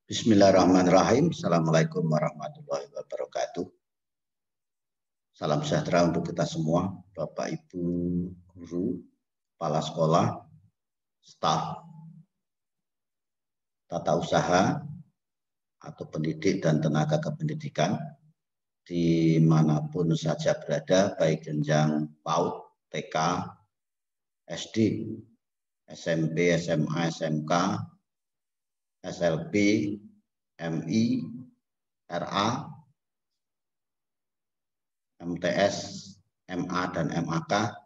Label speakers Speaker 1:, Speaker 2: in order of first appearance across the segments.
Speaker 1: Bismillahirrahmanirrahim. Assalamualaikum warahmatullahi wabarakatuh. Salam sejahtera untuk kita semua, Bapak, Ibu, guru, kepala sekolah, staf, tata usaha, atau pendidik dan tenaga kependidikan, dimanapun saja berada, baik jenjang PAUD, TK, SD, SMP, SMA, SMK, SLB, MI, RA, MTS, MA, dan MAK,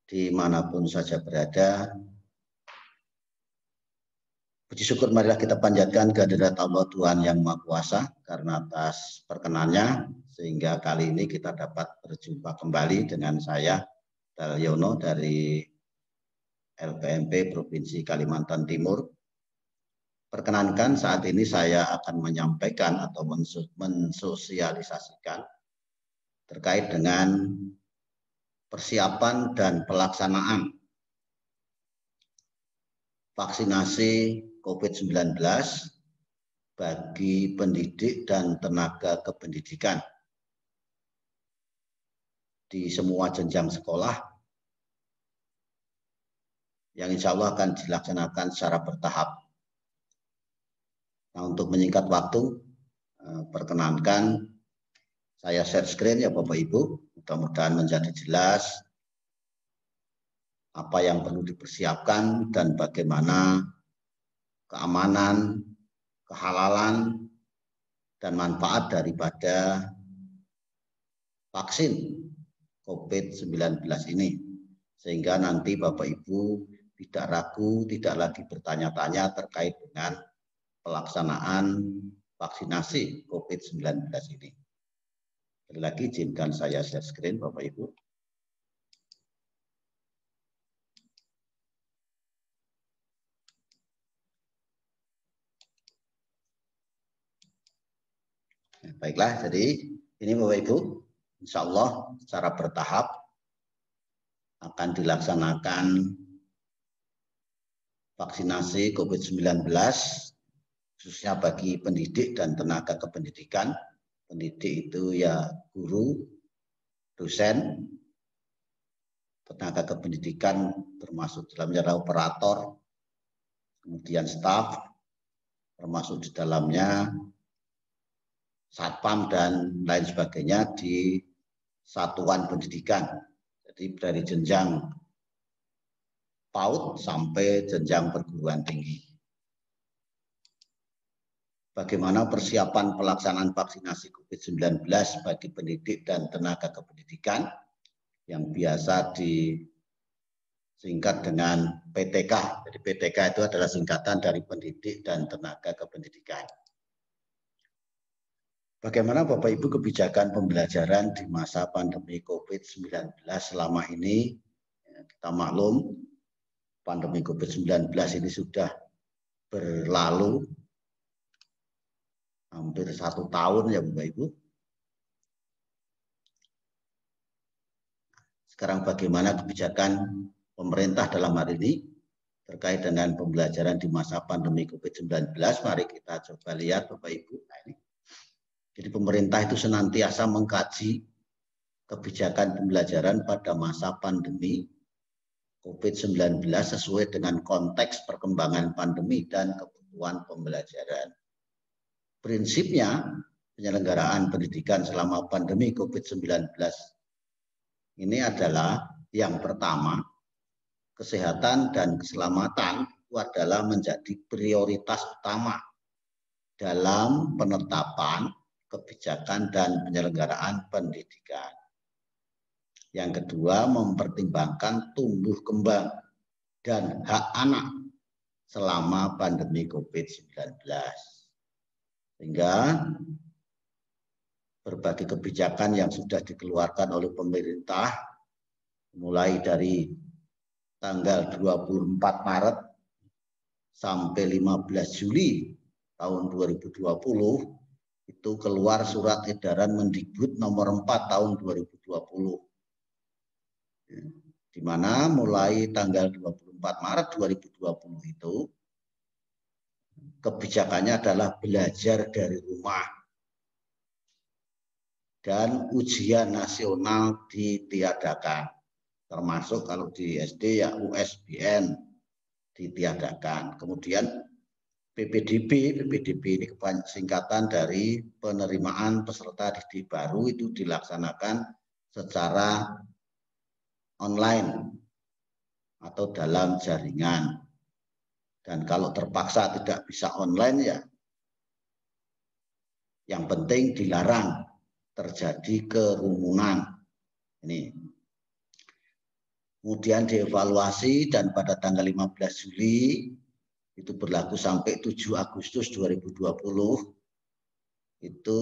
Speaker 1: dimanapun saja berada. Puji syukur marilah kita panjatkan kehadirat Allah Tuhan Yang Maha Kuasa karena atas perkenannya, sehingga kali ini kita dapat berjumpa kembali dengan saya, Dalyono dari LPMP Provinsi Kalimantan Timur. Perkenankan saat ini saya akan menyampaikan atau mensosialisasikan terkait dengan persiapan dan pelaksanaan vaksinasi COVID-19 bagi pendidik dan tenaga kependidikan di semua jenjang sekolah yang insya Allah akan dilaksanakan secara bertahap. Nah, untuk menyingkat waktu, perkenankan saya share screen ya Bapak Ibu, mudah-mudahan menjadi jelas apa yang perlu dipersiapkan dan bagaimana keamanan, kehalalan, dan manfaat daripada vaksin COVID-19 ini. Sehingga nanti Bapak Ibu tidak ragu, tidak lagi bertanya-tanya terkait dengan pelaksanaan vaksinasi COVID-19 ini. Sekali lagi izinkan saya share screen Bapak Ibu. Baiklah, jadi ini Bapak Ibu, insya Allah secara bertahap akan dilaksanakan vaksinasi COVID-19 khususnya bagi pendidik dan tenaga kependidikan. Pendidik itu ya guru, dosen, tenaga kependidikan termasuk dalamnya adalah operator, kemudian staf, termasuk di dalamnya satpam dan lain sebagainya di satuan pendidikan. Jadi dari jenjang PAUD sampai jenjang perguruan tinggi. Bagaimana persiapan pelaksanaan vaksinasi COVID-19 bagi pendidik dan tenaga kependidikan yang biasa disingkat dengan PTK. Jadi PTK itu adalah singkatan dari pendidik dan tenaga kependidikan. Bagaimana Bapak Ibu kebijakan pembelajaran di masa pandemi COVID-19 selama ini? Kita maklum pandemi COVID-19 ini sudah berlalu hampir 1 tahun ya Bapak Ibu. Sekarang bagaimana kebijakan pemerintah dalam hal ini terkait dengan pembelajaran di masa pandemi COVID-19? Mari kita coba lihat Bapak Ibu. Nah, ini. Jadi pemerintah itu senantiasa mengkaji kebijakan pembelajaran pada masa pandemi COVID-19 sesuai dengan konteks perkembangan pandemi dan kebutuhan pembelajaran. Prinsipnya penyelenggaraan pendidikan selama pandemi COVID-19 ini adalah yang pertama, kesehatan dan keselamatan itu adalah menjadi prioritas utama dalam penetapan kebijakan dan penyelenggaraan pendidikan. Yang kedua, mempertimbangkan tumbuh kembang dan hak anak selama pandemi COVID-19. Sehingga berbagai kebijakan yang sudah dikeluarkan oleh pemerintah mulai dari tanggal 24 Maret sampai 15 Juli tahun 2020 itu keluar surat edaran Mendikbud nomor 4 tahun 2020. Di mana mulai tanggal 24 Maret 2020 itu kebijakannya adalah belajar dari rumah dan ujian nasional ditiadakan. Termasuk kalau di SD ya USBN ditiadakan. Kemudian PPDB ini singkatan dari penerimaan peserta didik baru, itu dilaksanakan secara online atau dalam jaringan. Dan kalau terpaksa tidak bisa online ya yang penting dilarang terjadi kerumunan. Ini. Kemudian dievaluasi dan pada tanggal 15 Juli itu berlaku sampai 7 Agustus 2020 itu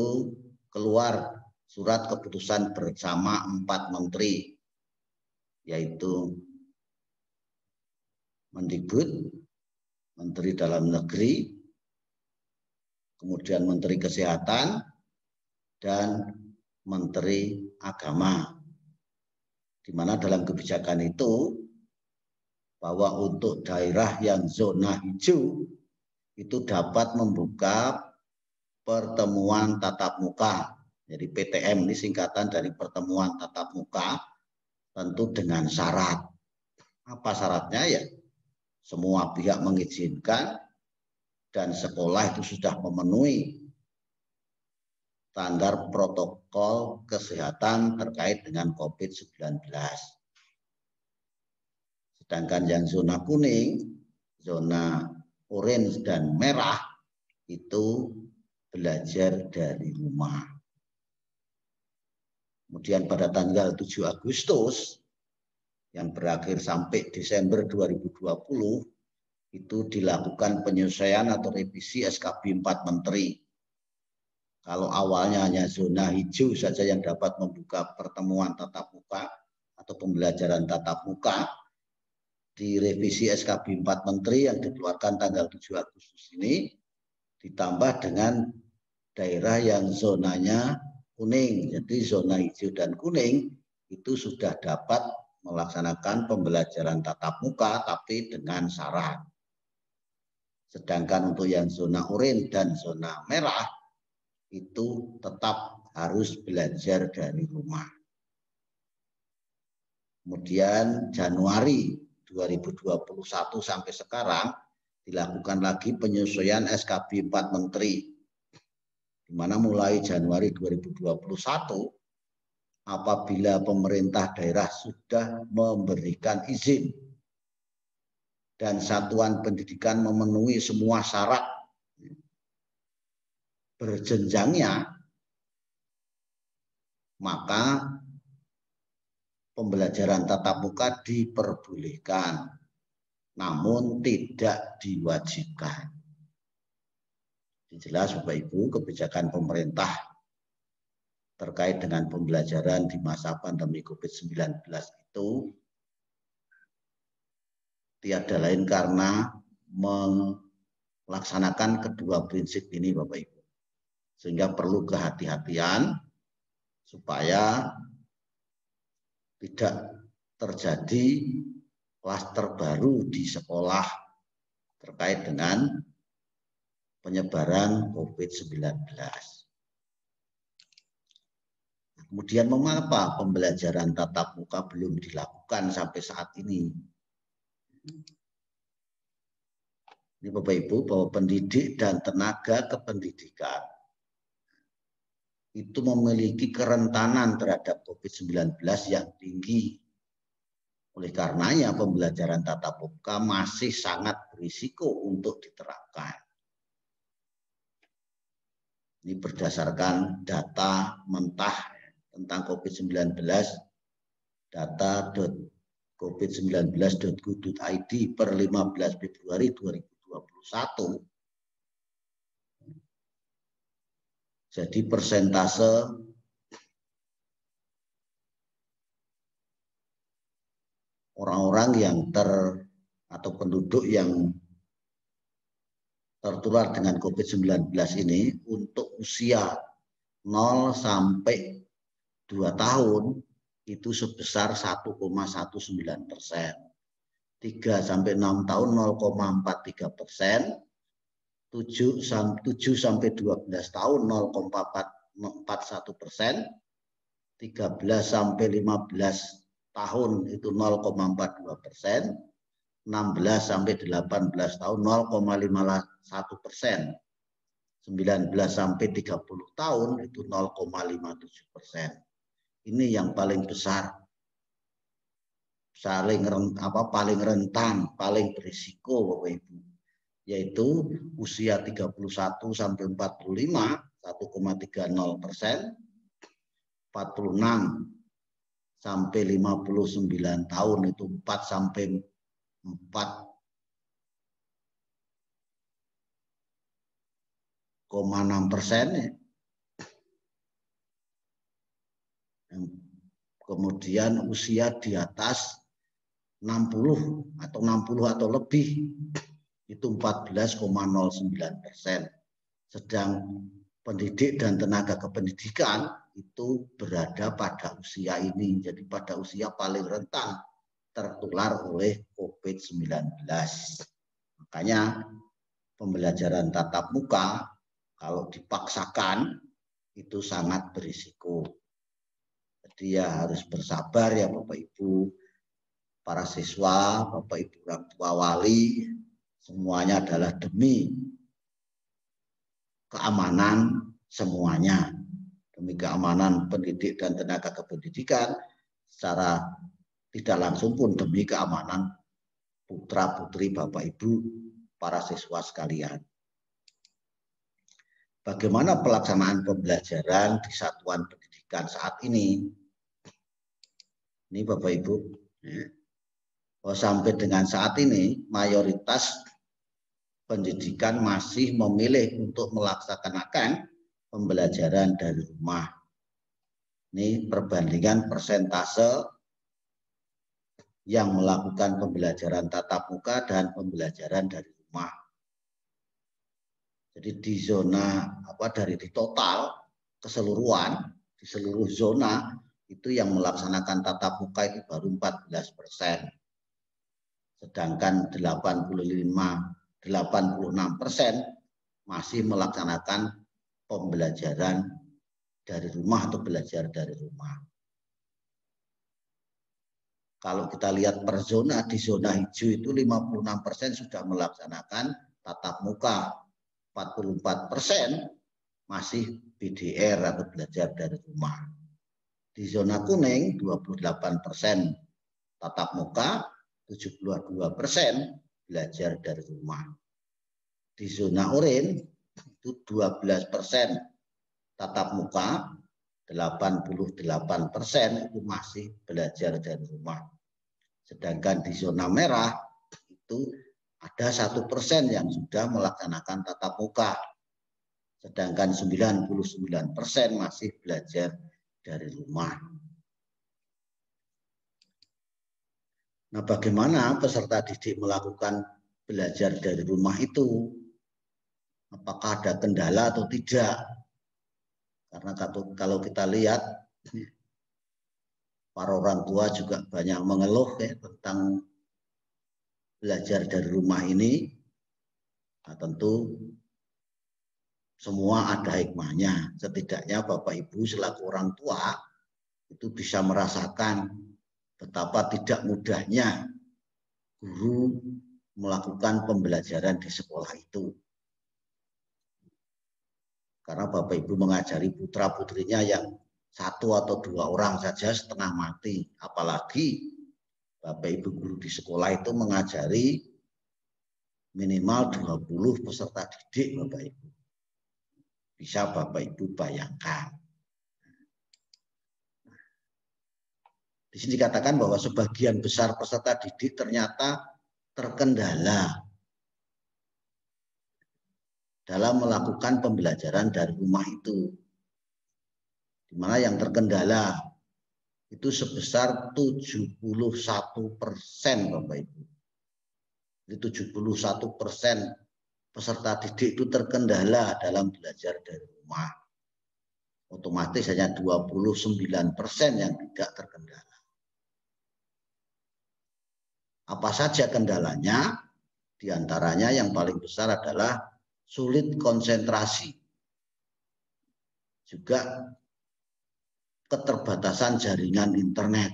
Speaker 1: keluar surat keputusan bersama 4 menteri, yaitu Mendikbud, Menteri Dalam Negeri, kemudian Menteri Kesehatan, dan Menteri Agama. Di mana dalam kebijakan itu bahwa untuk daerah yang zona hijau itu dapat membuka pertemuan tatap muka. Jadi PTM ini singkatan dari pertemuan tatap muka, tentu dengan syarat. Apa syaratnya ya? Semua pihak mengizinkan dan sekolah itu sudah memenuhi standar protokol kesehatan terkait dengan COVID-19. Sedangkan yang zona kuning, zona orange dan merah itu belajar dari rumah. Kemudian pada tanggal 7 Agustus yang berakhir sampai Desember 2020 itu dilakukan penyesuaian atau revisi SKB 4 Menteri. Kalau awalnya hanya zona hijau saja yang dapat membuka pertemuan tatap muka atau pembelajaran tatap muka, di revisi SKB 4 Menteri yang dikeluarkan tanggal 7 Agustus ini ditambah dengan daerah yang zonanya kuning. Jadi zona hijau dan kuning itu sudah dapat melaksanakan pembelajaran tatap muka tapi dengan syarat. Sedangkan untuk yang zona oranye dan zona merah itu tetap harus belajar dari rumah. Kemudian Januari 2021 sampai sekarang dilakukan lagi penyesuaian SKB 4 Menteri. Di mana mulai Januari 2021 apabila pemerintah daerah sudah memberikan izin dan satuan pendidikan memenuhi semua syarat berjenjangnya, maka pembelajaran tatap muka diperbolehkan, namun tidak diwajibkan. Jelas Bapak Ibu, kebijakan pemerintah terkait dengan pembelajaran di masa pandemi COVID-19 itu tiada lain karena melaksanakan kedua prinsip ini Bapak Ibu. Sehingga perlu kehati-hatian supaya tidak terjadi klaster baru di sekolah terkait dengan penyebaran COVID-19. Kemudian mengapa pembelajaran tatap muka belum dilakukan sampai saat ini? Ini Bapak Ibu, bahwa pendidik dan tenaga kependidikan itu memiliki kerentanan terhadap COVID-19 yang tinggi. Oleh karenanya pembelajaran tatap muka masih sangat berisiko untuk diterapkan. Ini berdasarkan data mentah tentang COVID-19, data.covid19.go.id per 15 Februari 2021. Jadi persentase orang-orang yang atau penduduk yang tertular dengan COVID-19 ini untuk usia 0 sampai 2 tahun itu sebesar 1,19%. 3 sampai 6 tahun 0,43%, 7 sampai 12 tahun 0,41%, 13 sampai 15 tahun itu 0,42%, 16 sampai 18 tahun 0,51%, 19 sampai 30 tahun itu 0,57%. Ini yang paling besar, paling rentan, paling berisiko Bapak Ibu, yaitu usia 31 sampai 45 1,30%, 46 sampai 59 tahun itu 4 sampai 4,6%. Kemudian usia di atas 60 atau lebih itu 14,09%. Sedang pendidik dan tenaga kependidikan itu berada pada usia ini, jadi pada usia paling rentan tertular oleh COVID-19. Makanya pembelajaran tatap muka kalau dipaksakan itu sangat berisiko. Jadi ya harus bersabar ya Bapak Ibu, para siswa, Bapak Ibu orang tua wali, semuanya adalah demi keamanan semuanya. Demi keamanan pendidik dan tenaga kependidikan, secara tidak langsung pun demi keamanan putra-putri Bapak Ibu, para siswa sekalian. Bagaimana pelaksanaan pembelajaran di satuan pendidikan saat ini? Ini Bapak Ibu, sampai dengan saat ini mayoritas pendidikan masih memilih untuk melaksanakan pembelajaran dari rumah. Ini perbandingan persentase yang melakukan pembelajaran tatap muka dan pembelajaran dari rumah. Jadi di zona di total keseluruhan di seluruh zona itu yang melaksanakan tatap muka itu baru 14%. Sedangkan 86% masih melaksanakan pembelajaran dari rumah atau belajar dari rumah. Kalau kita lihat per zona, di zona hijau itu 56% sudah melaksanakan tatap muka, 44% masih BDR atau belajar dari rumah. Di zona kuning 28% tatap muka, 72% belajar dari rumah. Di zona oranye itu 12% tatap muka, 88% itu masih belajar dari rumah. Sedangkan di zona merah itu ada 1% yang sudah melaksanakan tatap muka. Sedangkan 99% masih belajar dari rumah. Nah, bagaimana peserta didik melakukan belajar dari rumah itu? Apakah ada kendala atau tidak? Karena kalau kita lihat, para orang tua juga banyak mengeluh tentang belajar dari rumah ini. Nah, tentu semua ada hikmahnya. Setidaknya Bapak Ibu selaku orang tua itu bisa merasakan betapa tidak mudahnya guru melakukan pembelajaran di sekolah itu. Karena Bapak Ibu mengajari putra-putrinya yang 1 atau 2 orang saja setengah mati. Apalagi Bapak Ibu guru di sekolah itu mengajari minimal 20 peserta didik Bapak Ibu. Bisa Bapak Ibu bayangkan. Di sini dikatakan bahwa sebagian besar peserta didik ternyata terkendala dalam melakukan pembelajaran dari rumah itu. Di mana yang terkendala itu sebesar 71% Bapak Ibu. Jadi 71% peserta didik itu terkendala dalam belajar dari rumah. Otomatis hanya 29% yang tidak terkendala. Apa saja kendalanya? Di antaranya yang paling besar adalah sulit konsentrasi, juga keterbatasan jaringan internet.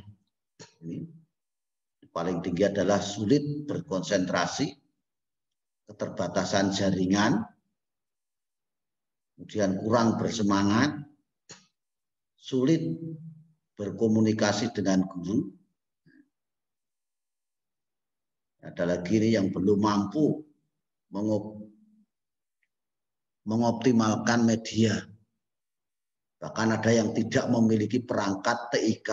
Speaker 1: Ini paling tinggi adalah sulit berkonsentrasi, keterbatasan jaringan, kemudian kurang bersemangat, sulit berkomunikasi dengan guru. Ada lagi yang belum mampu mengoptimalkan media. Bahkan ada yang tidak memiliki perangkat TIK.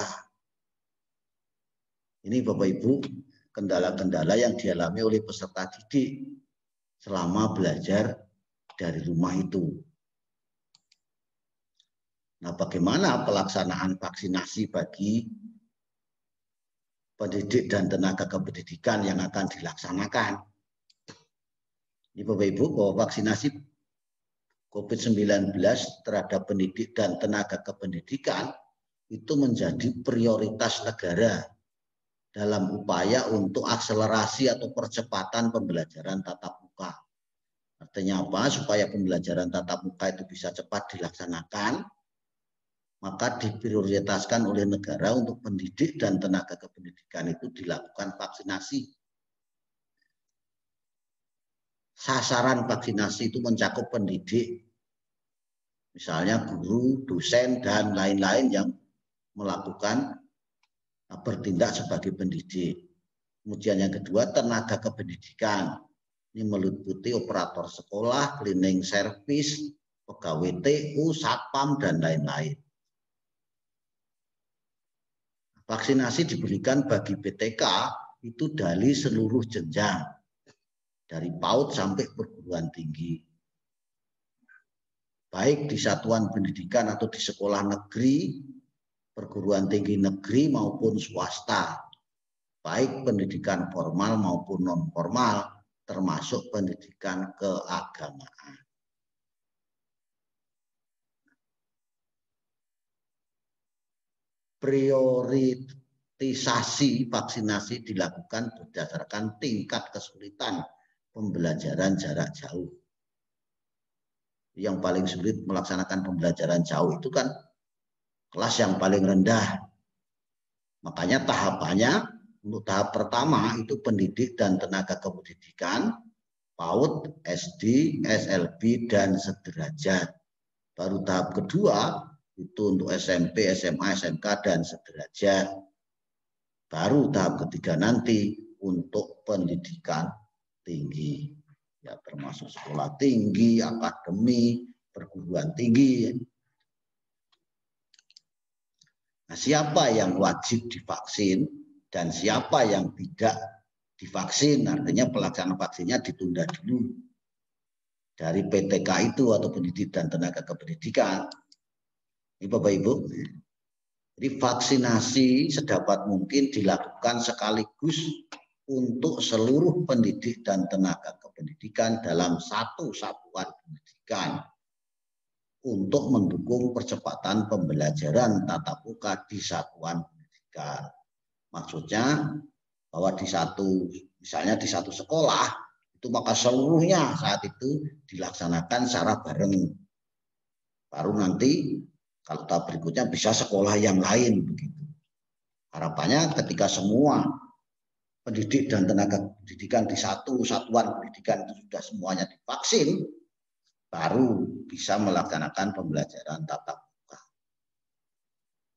Speaker 1: Ini Bapak Ibu, kendala-kendala yang dialami oleh peserta didik selama belajar dari rumah itu. Nah, bagaimana pelaksanaan vaksinasi bagi pendidik dan tenaga kependidikan yang akan dilaksanakan? Ini Bapak Ibu, bahwa vaksinasi COVID-19 terhadap pendidik dan tenaga kependidikan itu menjadi prioritas negara dalam upaya untuk akselerasi atau percepatan pembelajaran tatap muka. Artinya apa? Supaya pembelajaran tatap muka itu bisa cepat dilaksanakan, maka diprioritaskan oleh negara untuk pendidik dan tenaga kependidikan itu dilakukan vaksinasi. Sasaran vaksinasi itu mencakup pendidik, misalnya guru, dosen, dan lain-lain yang melakukan bertindak sebagai pendidik. Kemudian yang kedua, tenaga kependidikan. Ini meliputi operator sekolah, cleaning service, pegawai TU, satpam, dan lain-lain. Vaksinasi diberikan bagi BTK itu dari seluruh jenjang, dari PAUD sampai perguruan tinggi. Baik di satuan pendidikan atau di sekolah negeri, perguruan tinggi negeri maupun swasta. Baik pendidikan formal maupun non-formal, termasuk pendidikan keagamaan. Prioritisasi vaksinasi dilakukan berdasarkan tingkat kesulitan pembelajaran jarak jauh. Yang paling sulit melaksanakan pembelajaran jauh itu kan kelas yang paling rendah. Makanya tahapannya untuk tahap pertama itu pendidik dan tenaga kependidikan, PAUD, SD, SLB, dan sederajat. Baru tahap kedua itu untuk SMP, SMA, SMK, dan sederajat. Baru tahap ketiga nanti untuk pendidikan tinggi, ya termasuk sekolah tinggi, akademi, perguruan tinggi. Nah, siapa yang wajib divaksin dan siapa yang tidak divaksin, artinya pelaksanaan vaksinnya ditunda dulu dari PTK itu atau pendidik dan tenaga kependidikan. Ini Bapak Ibu, jadi vaksinasi sedapat mungkin dilakukan sekaligus untuk seluruh pendidik dan tenaga kependidikan dalam satu satuan pendidikan untuk mendukung percepatan pembelajaran tatap muka di satuan pendidikan. Maksudnya bahwa misalnya di satu sekolah itu maka seluruhnya saat itu dilaksanakan secara bareng. Baru nanti kalau tahap berikutnya bisa sekolah yang lain begitu. Harapannya ketika semua pendidik dan tenaga pendidikan di satu satuan pendidikan itu sudah semuanya divaksin, baru bisa melaksanakan pembelajaran tatap muka.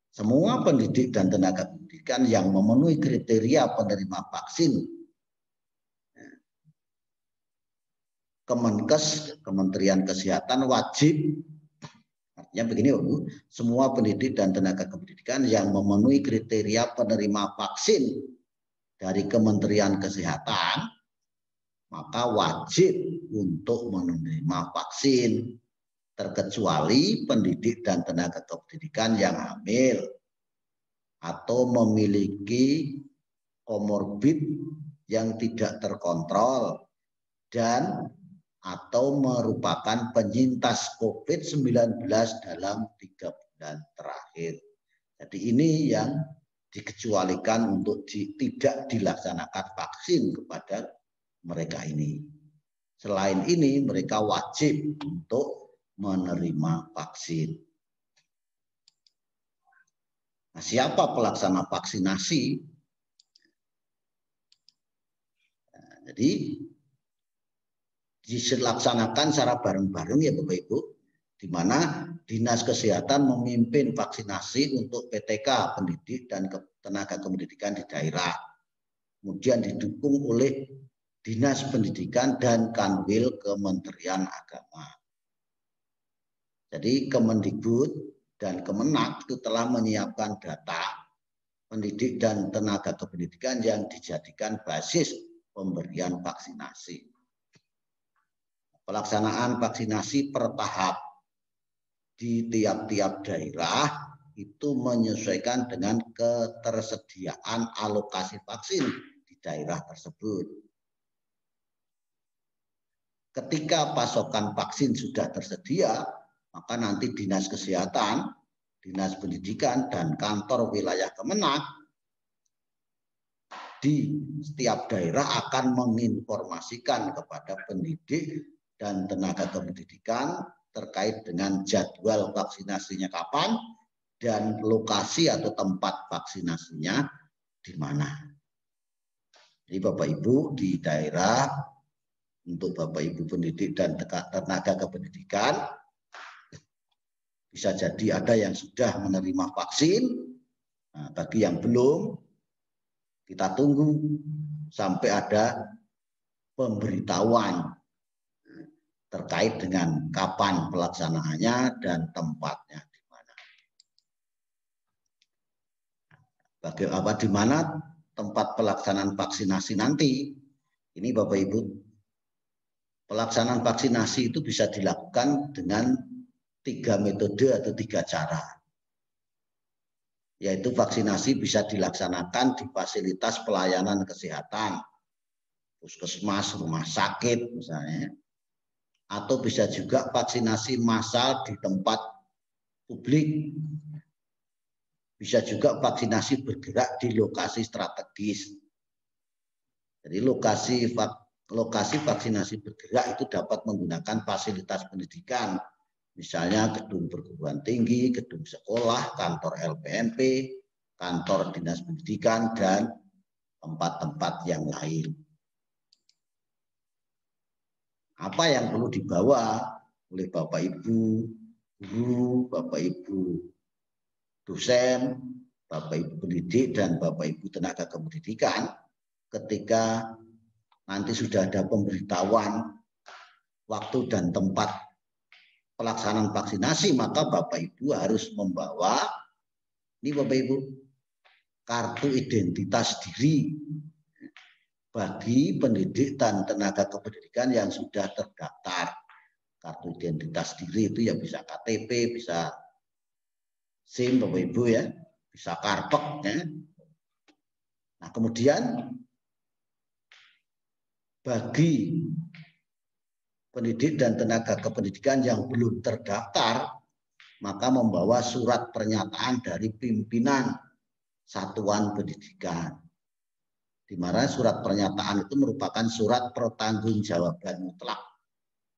Speaker 1: Semua pendidik dan tenaga pendidikan yang memenuhi kriteria penerima vaksin, Kemenkes, Kementerian Kesehatan wajib. Artinya begini, Bu, semua pendidik dan tenaga kependidikan yang memenuhi kriteria penerima vaksin dari Kementerian Kesehatan, maka wajib untuk menerima vaksin, terkecuali pendidik dan tenaga kependidikan yang hamil atau memiliki komorbid yang tidak terkontrol dan atau merupakan penyintas COVID-19 dalam 3 bulan terakhir. Jadi ini yang dikecualikan untuk tidak dilaksanakan vaksin kepada mereka ini. Selain ini, mereka wajib untuk menerima vaksin. Nah, siapa pelaksana vaksinasi? Nah, jadi dilaksanakan secara bareng-bareng ya Bapak Ibu, di mana Dinas Kesehatan memimpin vaksinasi untuk PTK, pendidik dan tenaga kependidikan di daerah. Kemudian didukung oleh Dinas Pendidikan dan Kanwil Kementerian Agama. Jadi Kemendikbud dan Kemenak itu telah menyiapkan data pendidik dan tenaga kependidikan yang dijadikan basis pemberian vaksinasi. Pelaksanaan vaksinasi per tahap di tiap-tiap daerah itu menyesuaikan dengan ketersediaan alokasi vaksin di daerah tersebut. Ketika pasokan vaksin sudah tersedia, maka nanti Dinas Kesehatan, Dinas Pendidikan, dan kantor wilayah Kemenak di setiap daerah akan menginformasikan kepada pendidik dan tenaga kependidikan terkait dengan jadwal vaksinasinya kapan dan lokasi atau tempat vaksinasinya di mana. Jadi Bapak Ibu di daerah, untuk Bapak Ibu pendidik dan tenaga kependidikan, bisa jadi ada yang sudah menerima vaksin. Nah, bagi yang belum, kita tunggu sampai ada pemberitahuan terkait dengan kapan pelaksanaannya dan tempatnya di mana. Bagaimana di mana tempat pelaksanaan vaksinasi nanti? Ini Bapak Ibu, pelaksanaan vaksinasi itu bisa dilakukan dengan 3 metode atau 3 cara. Yaitu vaksinasi bisa dilaksanakan di fasilitas pelayanan kesehatan, puskesmas, rumah sakit misalnya, atau bisa juga vaksinasi massal di tempat publik. Bisa juga vaksinasi bergerak di lokasi strategis. Jadi lokasi vaksinasi bergerak itu dapat menggunakan fasilitas pendidikan, misalnya gedung perguruan tinggi, gedung sekolah, kantor LPMP, kantor dinas pendidikan, dan tempat-tempat yang lain. Apa yang perlu dibawa oleh Bapak Ibu guru, Bapak Ibu dosen, Bapak Ibu pendidik, dan Bapak Ibu tenaga kependidikan ketika nanti sudah ada pemberitahuan waktu dan tempat pelaksanaan vaksinasi, maka Bapak Ibu harus membawa, ini Bapak Ibu, kartu identitas diri bagi pendidik dan tenaga kependidikan yang sudah terdaftar. Kartu identitas diri itu ya bisa KTP, bisa SIM Bapak Ibu ya, bisa karpet ya. Nah kemudian bagi pendidik dan tenaga kependidikan yang belum terdaftar, maka membawa surat pernyataan dari pimpinan satuan pendidikan. Di mana surat pernyataan itu merupakan surat pertanggungjawaban mutlak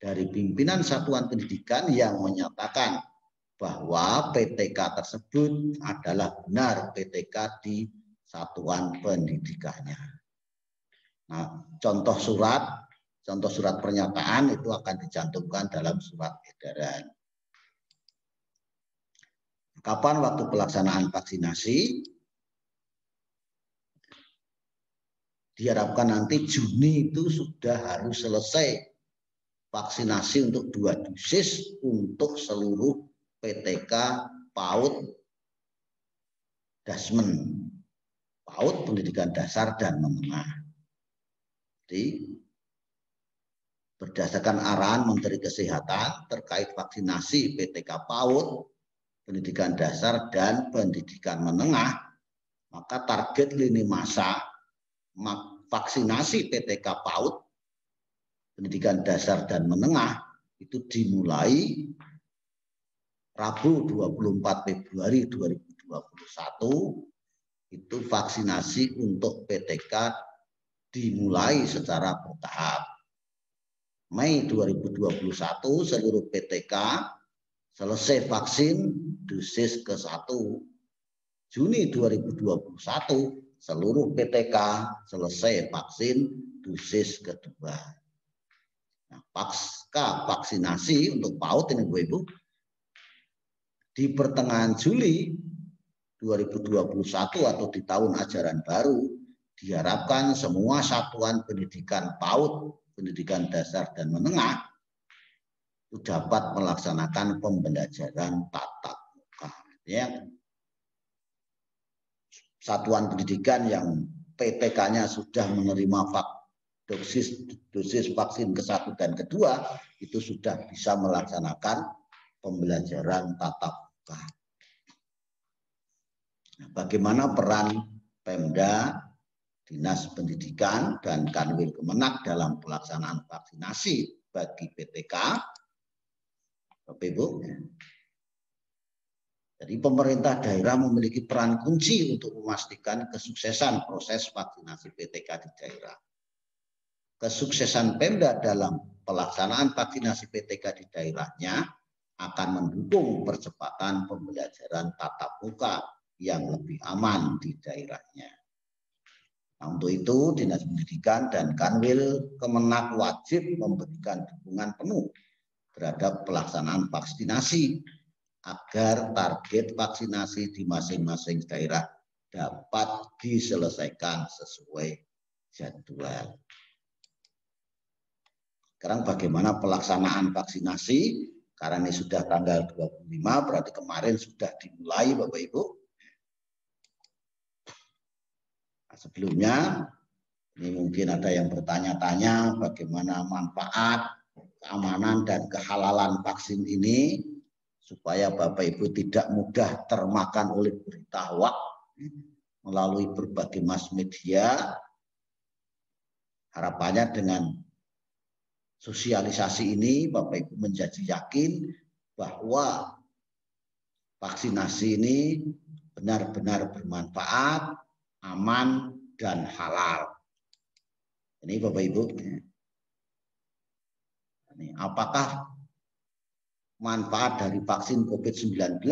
Speaker 1: dari pimpinan satuan pendidikan yang menyatakan bahwa PTK tersebut adalah benar PTK di satuan pendidikannya. Nah, contoh surat pernyataan itu akan dicantumkan dalam surat edaran. Kapan waktu pelaksanaan vaksinasi? Diharapkan nanti Juni itu sudah harus selesai vaksinasi untuk 2 dosis untuk seluruh PTK PAUD Dasmen, PAUD pendidikan dasar dan menengah. Jadi berdasarkan arahan Menteri Kesehatan terkait vaksinasi PTK PAUD, pendidikan dasar dan pendidikan menengah, maka target lini masa vaksinasi PTK PAUD, pendidikan dasar dan menengah itu dimulai Rabu 24 Februari 2021, itu vaksinasi untuk PTK dimulai secara bertahap. Mei 2021 seluruh PTK selesai vaksin dosis ke-1. Juni 2021 seluruh PTK selesai vaksin dosis kedua. Nah, pasca vaksinasi untuk PAUD ini Bu-Ibu, di pertengahan Juli 2021 atau di tahun ajaran baru, diharapkan semua satuan pendidikan PAUD, pendidikan dasar dan menengah, itu dapat melaksanakan pembelajaran tatap muka. Ya. Satuan pendidikan yang PTK-nya sudah menerima dosis vaksin ke-1 dan kedua, itu sudah bisa melaksanakan pembelajaran tatap muka. Nah, bagaimana peran Pemda, Dinas Pendidikan, dan Kanwil Kemenak dalam pelaksanaan vaksinasi bagi PTK? Bapak Ibu, jadi pemerintah daerah memiliki peran kunci untuk memastikan kesuksesan proses vaksinasi PTK di daerah. Kesuksesan Pemda dalam pelaksanaan vaksinasi PTK di daerahnya akan mendukung percepatan pembelajaran tatap muka yang lebih aman di daerahnya. Nah, untuk itu Dinas Pendidikan dan Kanwil Kemenak wajib memberikan dukungan penuh terhadap pelaksanaan vaksinasi agar target vaksinasi di masing-masing daerah dapat diselesaikan sesuai jadwal. Sekarang bagaimana pelaksanaan vaksinasi? Karena ini sudah tanggal 25, berarti kemarin sudah dimulai Bapak Ibu. Nah, sebelumnya, ini mungkin ada yang bertanya-tanya bagaimana manfaat, keamanan, dan kehalalan vaksin ini, supaya Bapak Ibu tidak mudah termakan oleh berita hoax melalui berbagai mass media. Harapannya dengan sosialisasi ini Bapak Ibu menjadi yakin bahwa vaksinasi ini benar-benar bermanfaat, aman, dan halal. Ini Bapak Ibu. Ini apakah manfaat dari vaksin COVID-19?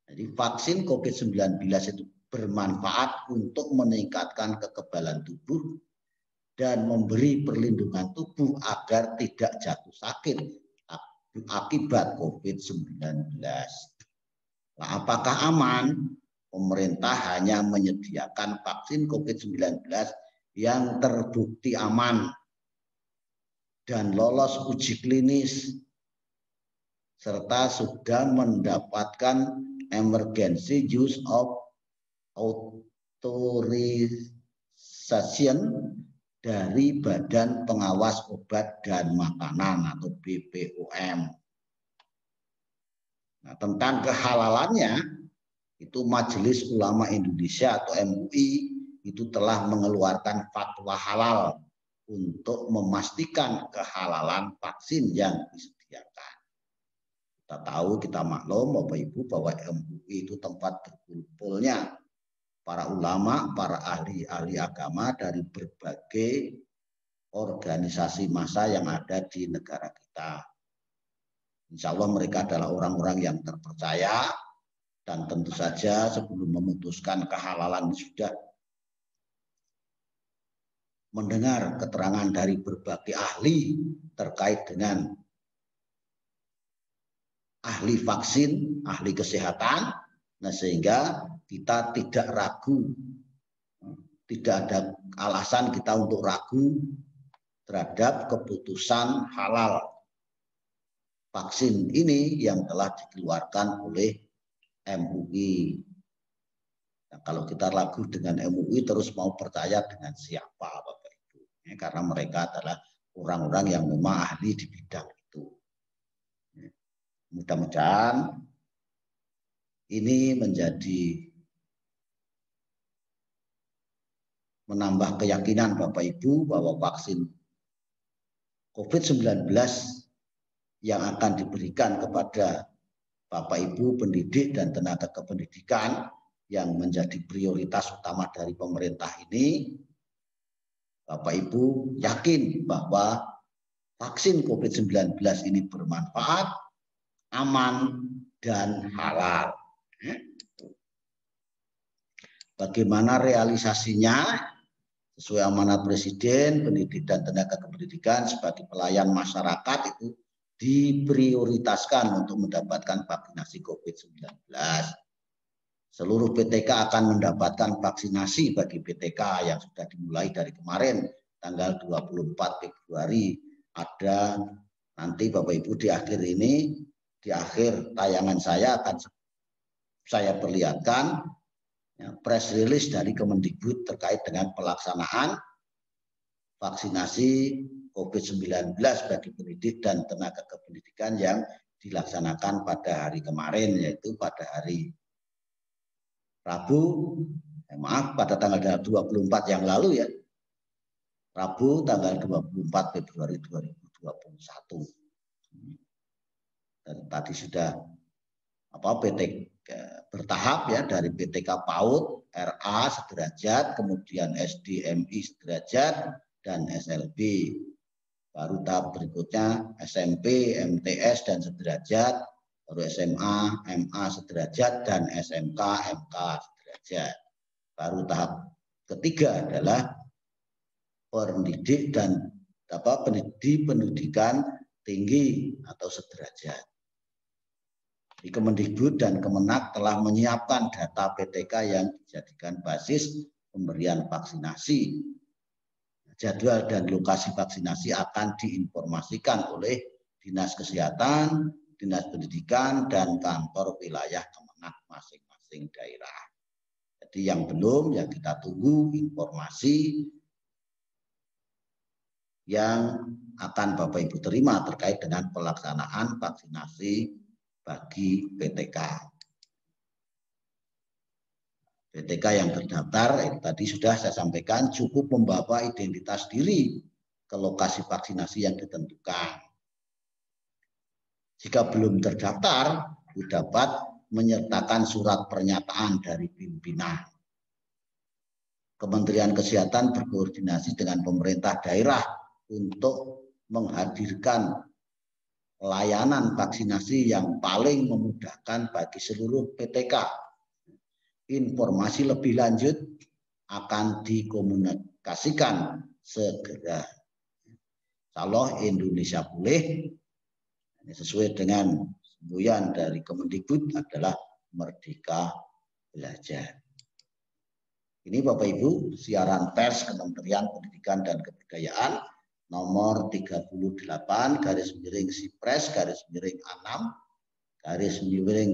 Speaker 1: Jadi vaksin COVID-19 itu bermanfaat untuk meningkatkan kekebalan tubuh dan memberi perlindungan tubuh agar tidak jatuh sakit akibat COVID-19. Nah, apakah aman? Pemerintah hanya menyediakan vaksin COVID-19 yang terbukti aman dan lolos uji klinis serta sudah mendapatkan emergency use of authorization dari Badan Pengawas Obat dan Makanan atau BPOM. Nah, tentang kehalalannya, itu Majelis Ulama Indonesia atau MUI itu telah mengeluarkan fatwa halal untuk memastikan kehalalan vaksin yang disediakan. Kita tahu, kita maklum Bapak Ibu bahwa MUI itu tempat berkumpulnya para ulama, para ahli-ahli agama dari berbagai organisasi massa yang ada di negara kita. Insya Allah mereka adalah orang-orang yang terpercaya dan tentu saja sebelum memutuskan kehalalan sudah mendengar keterangan dari berbagai ahli terkait dengan ahli vaksin, ahli kesehatan, nah sehingga kita tidak ragu, tidak ada alasan kita untuk ragu terhadap keputusan halal vaksin ini yang telah dikeluarkan oleh MUI. Nah, kalau kita ragu dengan MUI terus mau percaya dengan siapa Bapak Ibu? Ya, karena mereka adalah orang-orang yang memang ahli di bidang itu. Mudah-mudahan ini menjadi menambah keyakinan Bapak Ibu bahwa vaksin COVID-19 yang akan diberikan kepada Bapak Ibu pendidik dan tenaga kependidikan yang menjadi prioritas utama dari pemerintah ini, Bapak Ibu yakin bahwa vaksin COVID-19 ini bermanfaat, aman, dan halal. Bagaimana realisasinya? Sesuai amanat Presiden, pendidik dan tenaga kependidikan sebagai pelayan masyarakat itu diprioritaskan untuk mendapatkan vaksinasi COVID-19. Seluruh PTK akan mendapatkan vaksinasi bagi PTK yang sudah dimulai dari kemarin, tanggal 24 Februari. Ada nanti Bapak Ibu di akhir ini, di akhir tayangan saya akan saya perlihatkan press release dari Kemendikbud terkait dengan pelaksanaan vaksinasi COVID-19 bagi pendidik dan tenaga kependidikan yang dilaksanakan pada hari kemarin, yaitu pada hari Rabu, pada tanggal 24 yang lalu ya, Rabu tanggal 24 Februari 2021. Dan tadi sudah PT bertahap ya, dari PTK PAUD, RA sederajat, kemudian SDMI sederajat, dan SLB. Baru tahap berikutnya SMP, MTS, dan sederajat, baru SMA, MA sederajat, dan SMK, MK sederajat. Baru tahap ketiga adalah pendidik dan pendidikan tinggi atau sederajat. Di Kemendikbud dan Kemenak telah menyiapkan data PTK yang dijadikan basis pemberian vaksinasi. Jadwal dan lokasi vaksinasi akan diinformasikan oleh Dinas Kesehatan, Dinas Pendidikan, dan kantor wilayah Kemenak masing-masing daerah. Jadi yang belum, ya kita tunggu informasi yang akan Bapak Ibu terima terkait dengan pelaksanaan vaksinasi bagi PTK. PTK yang terdaftar, tadi sudah saya sampaikan, cukup membawa identitas diri ke lokasi vaksinasi yang ditentukan. Jika belum terdaftar, dapat menyertakan surat pernyataan dari pimpinan. Kementerian Kesehatan berkoordinasi dengan pemerintah daerah untuk menghadirkan layanan vaksinasi yang paling memudahkan bagi seluruh PTK. Informasi lebih lanjut akan dikomunikasikan segera. Insyaallah Indonesia Pulih sesuai dengan semboyan dari Kemendikbud adalah Merdeka Belajar. Ini Bapak Ibu siaran pers Kementerian Pendidikan dan Kebudayaan nomor 38 /Sipres /6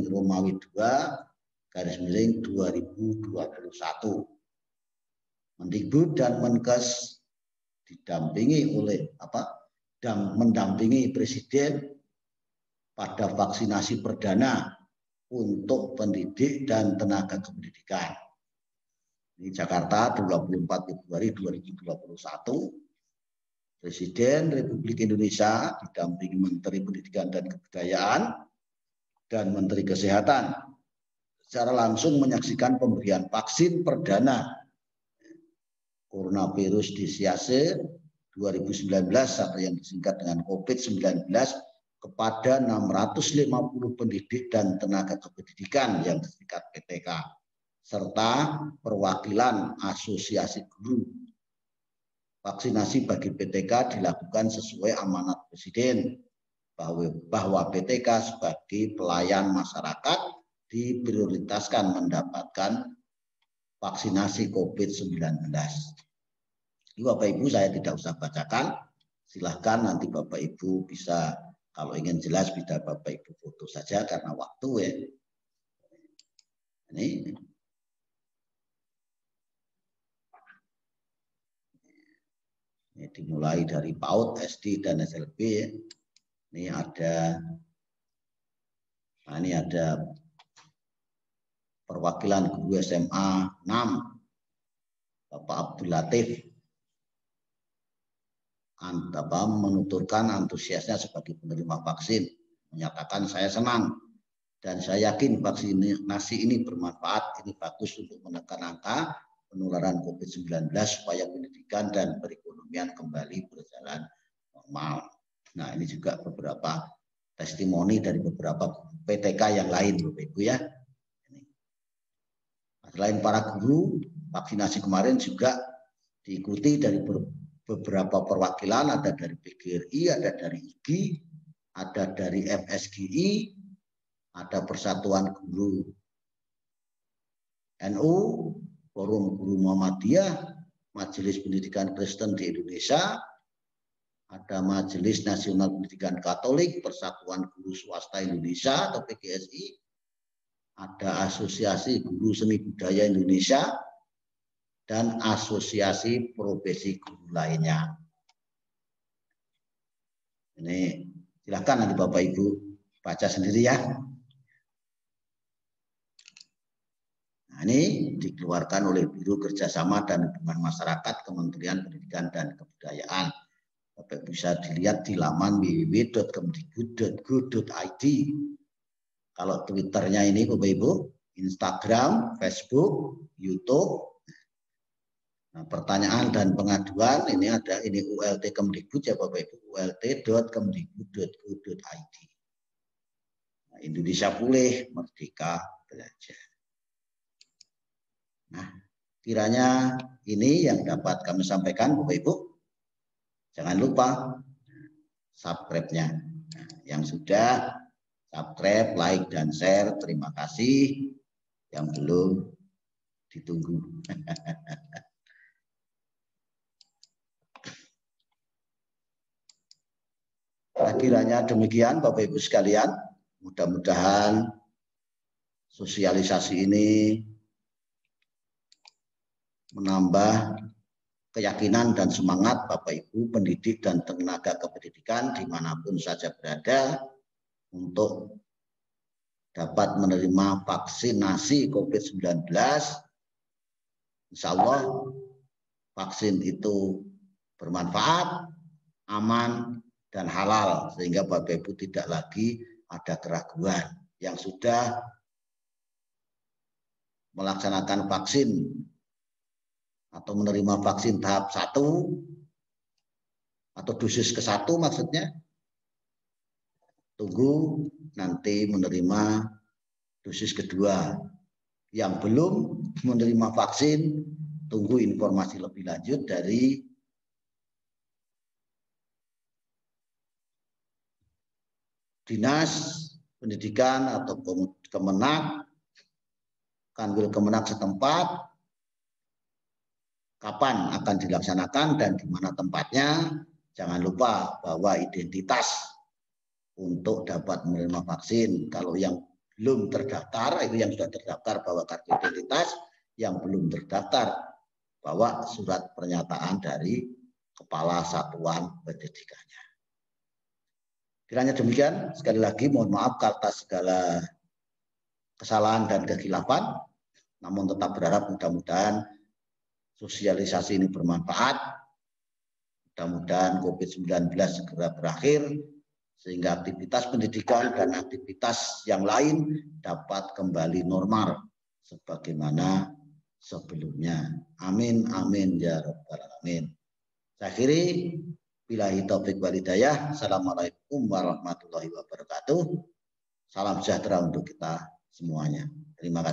Speaker 1: Romawi 2 2021. Mendikbud dan Menkes didampingi oleh mendampingi Presiden pada vaksinasi perdana untuk pendidik dan tenaga kependidikan. Di Jakarta 24 Februari 2021. Presiden Republik Indonesia didampingi Menteri Pendidikan dan Kebudayaan dan Menteri Kesehatan secara langsung menyaksikan pemberian vaksin perdana coronavirus disease 2019 atau yang disingkat dengan COVID-19 kepada 650 pendidik dan tenaga kependidikan yang disingkat PTK serta perwakilan asosiasi guru. Vaksinasi bagi PTK dilakukan sesuai amanat Presiden bahwa PTK sebagai pelayan masyarakat diprioritaskan mendapatkan vaksinasi COVID-19. Ini Bapak Ibu saya tidak usah bacakan, silahkan nanti Bapak Ibu bisa kalau ingin jelas bisa Bapak Ibu foto saja karena waktu ya. Ini dimulai dari PAUD, SD, dan SLB. Ini ada perwakilan guru SMA 6, Bapak Abdul Latif, menuturkan antusiasnya sebagai penerima vaksin, menyatakan saya senang dan saya yakin vaksinasi ini bermanfaat, ini bagus untuk menekan angka penularan COVID-19 supaya pendidikan dan perekonomian kembali berjalan normal. Nah, ini juga beberapa testimoni dari beberapa PTK yang lain, Bapak Ibu ya. Selain para guru, vaksinasi kemarin juga diikuti dari beberapa perwakilan, ada dari PGRI, ada dari IGI, ada dari FSGI, ada Persatuan Guru NU, Forum Guru Muhammadiyah, Majelis Pendidikan Kristen di Indonesia, ada Majelis Nasional Pendidikan Katolik, Persatuan Guru Swasta Indonesia atau PGSI, ada Asosiasi Guru Seni Budaya Indonesia, dan Asosiasi Profesi Guru lainnya. Ini silakan nanti Bapak Ibu baca sendiri ya. Nah, ini dikeluarkan oleh Biro Kerjasama dan Hubungan Masyarakat Kementerian Pendidikan dan Kebudayaan. Bapak bisa dilihat di laman www.kemdikbud.go.id. Kalau Twitternya ini Bapak Ibu, Instagram, Facebook, YouTube. Nah, pertanyaan dan pengaduan ini ada ini ULT Kemdikbud ya Bapak Ibu, ult.kemdikbud.go.id. Nah, Indonesia Pulih, Merdeka Belajar. Nah, kiranya ini yang dapat kami sampaikan Bapak Ibu. Jangan lupa subscribe-nya. Nah, yang sudah subscribe, like, dan share, terima kasih. Yang belum, ditunggu. Nah, kiranya demikian Bapak Ibu sekalian. Mudah-mudahan sosialisasi ini menambah keyakinan dan semangat Bapak Ibu pendidik dan tenaga kependidikan dimanapun saja berada untuk dapat menerima vaksinasi COVID-19. Insya Allah vaksin itu bermanfaat, aman, dan halal sehingga Bapak Ibu tidak lagi ada keraguan. Yang sudah melaksanakan vaksin atau menerima vaksin tahap 1 atau dosis ke-1 maksudnya, tunggu nanti menerima dosis kedua. Yang belum menerima vaksin, tunggu informasi lebih lanjut dari Dinas Pendidikan atau Kemenak, Kanwil Kemenak setempat, kapan akan dilaksanakan dan di mana tempatnya. Jangan lupa bahwa identitas untuk dapat menerima vaksin. Kalau yang belum terdaftar, itu yang sudah terdaftar bawa kartu identitas, yang belum terdaftar bawa surat pernyataan dari Kepala Satuan Pendidikannya. Kiranya demikian, sekali lagi mohon maaf atas segala kesalahan dan kekhilafan, namun tetap berharap mudah-mudahan sosialisasi ini bermanfaat. Mudah-mudahan COVID-19 segera berakhir sehingga aktivitas pendidikan dan aktivitas yang lain dapat kembali normal sebagaimana sebelumnya. Amin, amin ya rabbal alamin. Saya akhiri, billahi taufik wal hidayah. Assalamualaikum warahmatullahi wabarakatuh. Salam sejahtera untuk kita semuanya. Terima kasih.